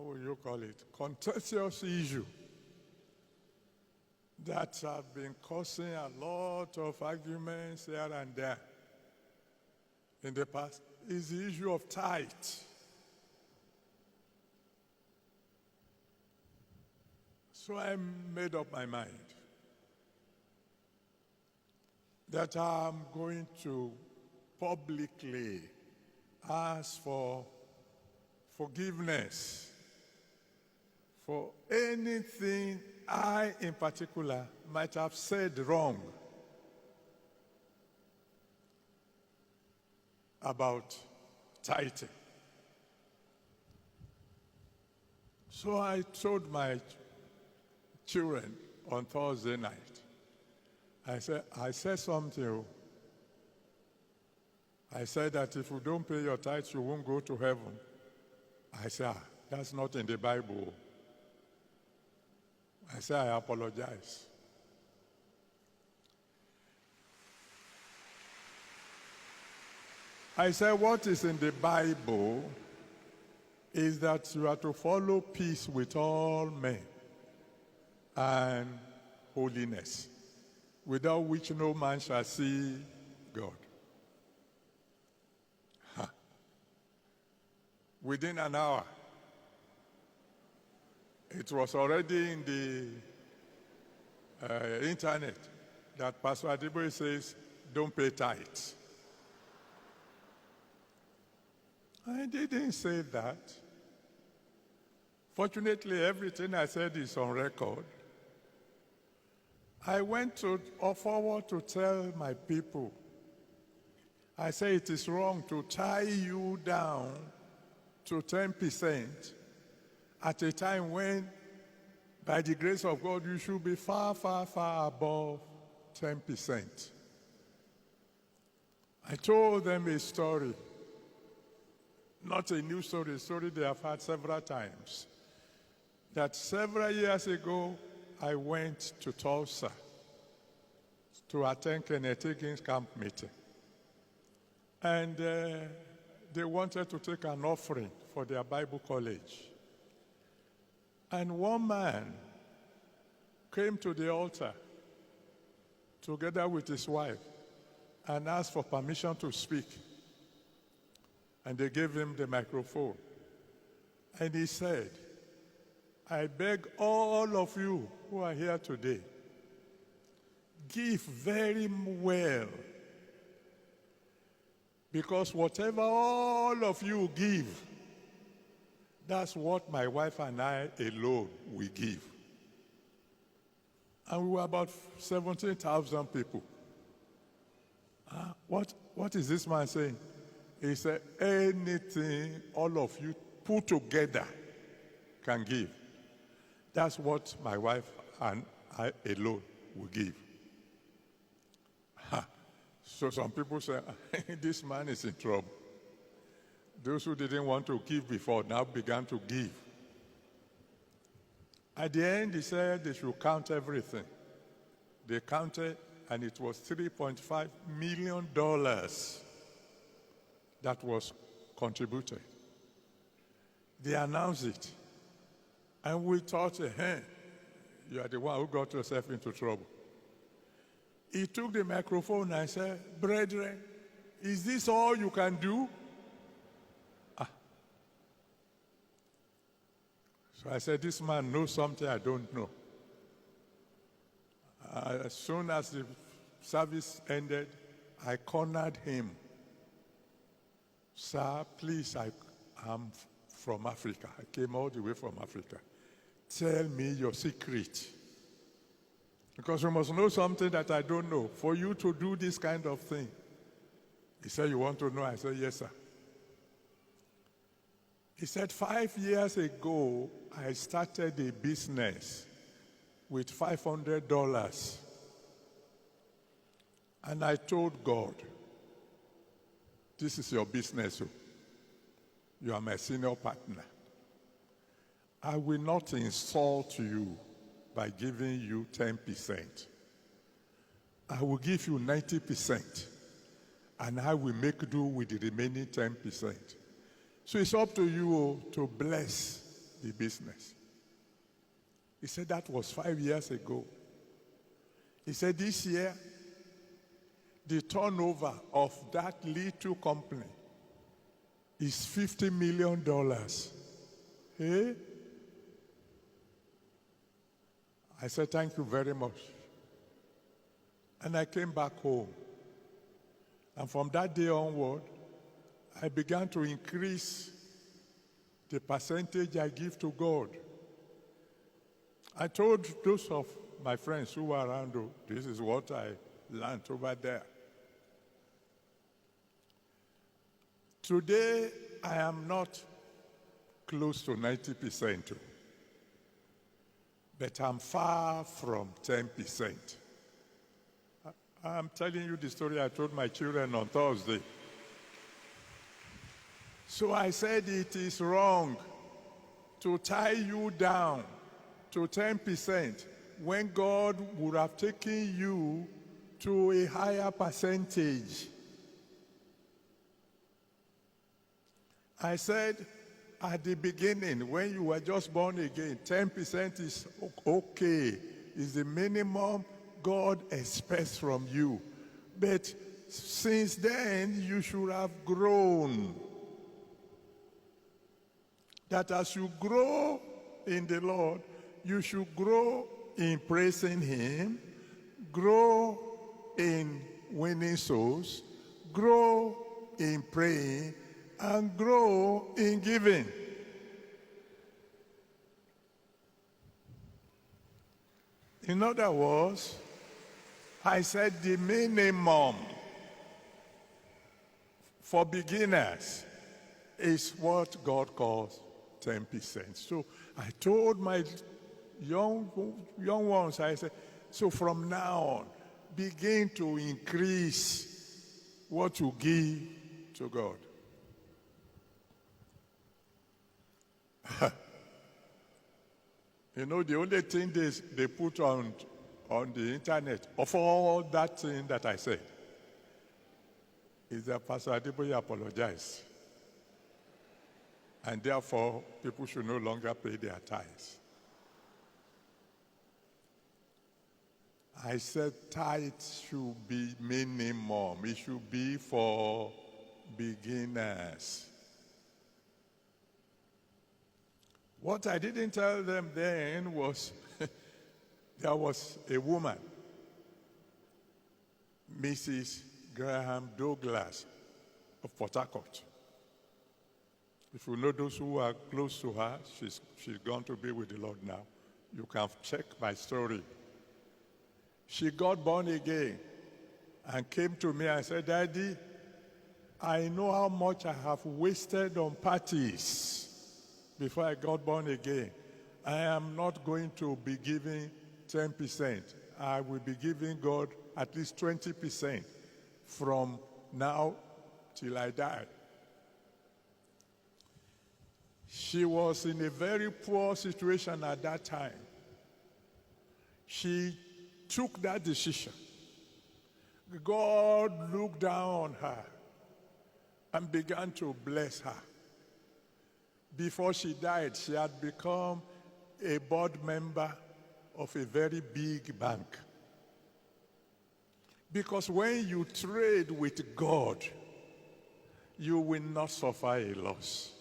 will you call it, contentious issue that have been causing a lot of arguments here and there in the past is the issue of tithe. So I made up my mind that I'm going to publicly ask for forgiveness for anything I, in particular, might have said wrong about tithing. So I told my children on Thursday night, I said something. I said that if you don't pay your tithes, you won't go to heaven. I said, that's not in the Bible. I said, I apologize. I said, what is in the Bible is that you are to follow peace with all men and holiness, without which no man shall see God. Within an hour, it was already in the internet that Pastor Adeboye says, don't pay tithes. I didn't say that. Fortunately, everything I said is on record. I went forward to tell my people, I say it is wrong to tie you down to 10% at a time when, by the grace of God, you should be far, far, far above 10%. I told them a story, not a new story, a story they have had several times, that several years ago, I went to Tulsa to attend Kenneth Hagin's camp meeting. And they wanted to take an offering for their Bible college. And one man came to the altar together with his wife and asked for permission to speak. And they gave him the microphone. And he said, I beg all of you who are here today, give very well, because whatever all of you give, that's what my wife and I alone will give. And we were about 17,000 people. What is this man saying? He said, anything all of you put together can give. That's what my wife and I alone will give. So some people say, this man is in trouble. Those who didn't want to give before now began to give. At the end, he said they should count everything. They counted, and it was $3.5 million that was contributed. They announced it. And we thought, hey, you are the one who got yourself into trouble. He took the microphone and said, brethren, is this all you can do? So I said, this man knows something I don't know. As soon as the service ended, I cornered him. Sir, please, I am from Africa. I came all the way from Africa. Tell me your secret. Because you must know something that I don't know for you to do this kind of thing. He said, you want to know? I said, yes, sir. He said, 5 years ago, I started a business with $500. And I told God, this is your business. You are my senior partner. I will not insult you by giving you 10%. I will give you 90%, and I will make do with the remaining 10%. So it's up to you to bless the business. He said that was 5 years ago. He said this year, the turnover of that little company is $50 million. Hey? I said, thank you very much. And I came back home. And from that day onward, I began to increase the percentage I give to God. I told those of my friends who were around, oh, this is what I learned over there. Today, I am not close to 90%, but I'm far from 10%. I'm telling you the story I told my children on Thursday. So I said it is wrong to tie you down to 10% when God would have taken you to a higher percentage. I said at the beginning, when you were just born again, 10% is okay. It's the minimum God expects from you. But since then, you should have grown. That as you grow in the Lord, you should grow in praising Him, grow in winning souls, grow in praying, and grow in giving. In other words, I said the minimum for beginners is what God calls 10%. So I told my young ones, I said, so from now on, begin to increase what you give to God. You know, the only thing they put on the internet of all that thing that I said is that Pastor Adeboye apologized. And therefore, people should no longer pay their tithes. I said tithe should be minimum. It should be for beginners. What I didn't tell them then was there was a woman, Mrs. Graham Douglas of Port Harcourt. If you know those who are close to her, she's gone to be with the Lord now. You can check my story. She got born again and came to me and said, Daddy, I know how much I have wasted on parties before I got born again. I am not going to be giving 10%. I will be giving God at least 20% from now till I die. She was in a very poor situation at that time. She took that decision. God looked down on her and began to bless her. Before she died, she had become a board member of a very big bank. Because when you trade with God, you will not suffer a loss.